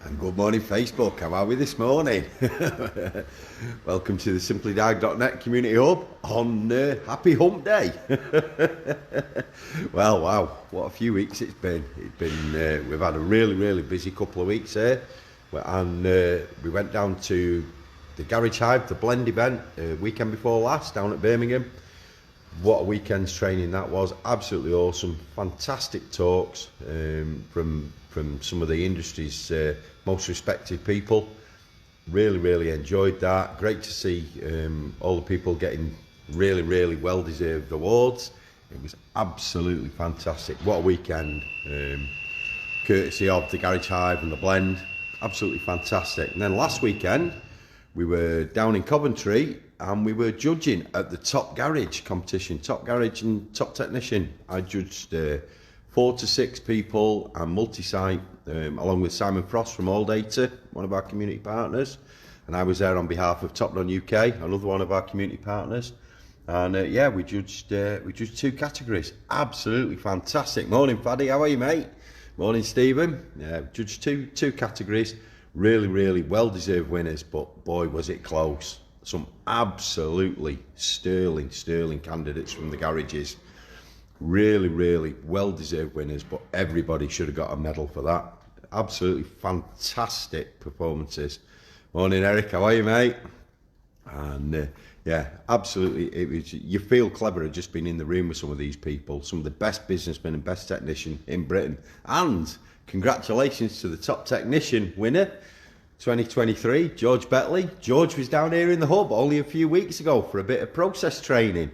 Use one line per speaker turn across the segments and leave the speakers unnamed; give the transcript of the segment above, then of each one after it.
And good morning, Facebook. How are we this morning? Welcome to the SimplyDiag Community Hub on Happy Hump Day. Well, wow, what a few weeks it's been. We've had a really busy couple of weeks here, and we went down to the Garage Hive, the Blend event, weekend before last down at Birmingham. What a weekend's training that was! Absolutely awesome, fantastic talks from some of the industry's most respected people. Really enjoyed that. Great to see all the people getting really well-deserved awards. It was absolutely fantastic. What a weekend, courtesy of the Garage Hive and the Blend. Absolutely fantastic. And then last weekend we were down in Coventry and we were judging at the Top Garage competition, Top Garage and Top Technician. I judged 4 to 6 people and multi-site, along with Simon Frost from All Data, one of our community partners. And I was there on behalf of Top Done UK, another one of our community partners. And yeah, we judged 2 categories. Absolutely fantastic. Morning, Faddy. How are you, mate? Morning, Stephen. Yeah, judged two categories. Really well-deserved winners, but boy, was it close. Some absolutely sterling candidates from the garages. Really well-deserved winners, but everybody should have got a medal for that. Absolutely fantastic performances. Morning, Eric. How are you, mate? And yeah, absolutely. You feel cleverer just being in the room with some of these people, some of the best businessmen and best technician in Britain. And congratulations to the Top Technician winner 2023, George Betley. George was down here in the hub only a few weeks ago for a bit of process training.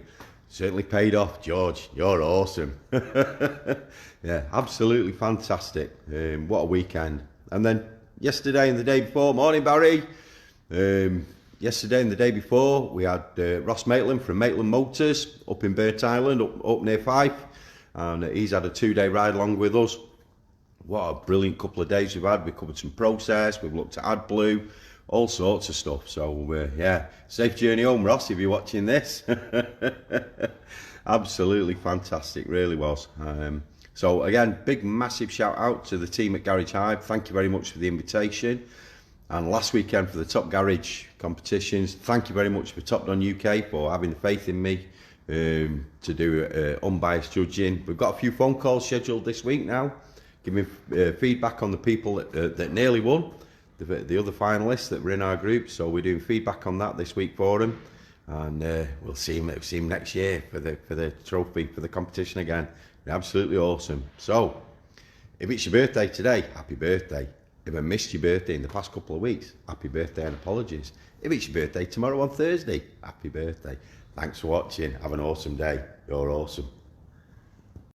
Certainly paid off, George. You're awesome. Yeah, absolutely fantastic. What a weekend. And then yesterday and the day before, morning, Barry. Yesterday and the day before, we had Ross Maitland from Maitland Motors up in Burt Island, up near Fife. And he's had a 2-day ride along with us. What a brilliant couple of days we've had. We covered some process, we've looked at AdBlue, all sorts of stuff. So yeah, safe journey home, Ross, if you're watching this. Absolutely fantastic, really was. So again, big massive shout out to the team at Garage Hive. Thank you very much for the invitation. And last weekend for the Top Garage competitions, thank you very much for Top Done UK for having the faith in me to do unbiased judging. We've got a few phone calls scheduled this week now, giving feedback on the people that nearly won, the other finalists that were in our group. So we're doing feedback on that this week for them, and we'll see them next year for the trophy, for the competition again. Absolutely awesome. So if it's your birthday today, happy birthday. If I missed your birthday in the past couple of weeks, happy birthday and apologies. If it's your birthday tomorrow on Thursday, happy birthday. Thanks for watching. Have an awesome day. You're awesome.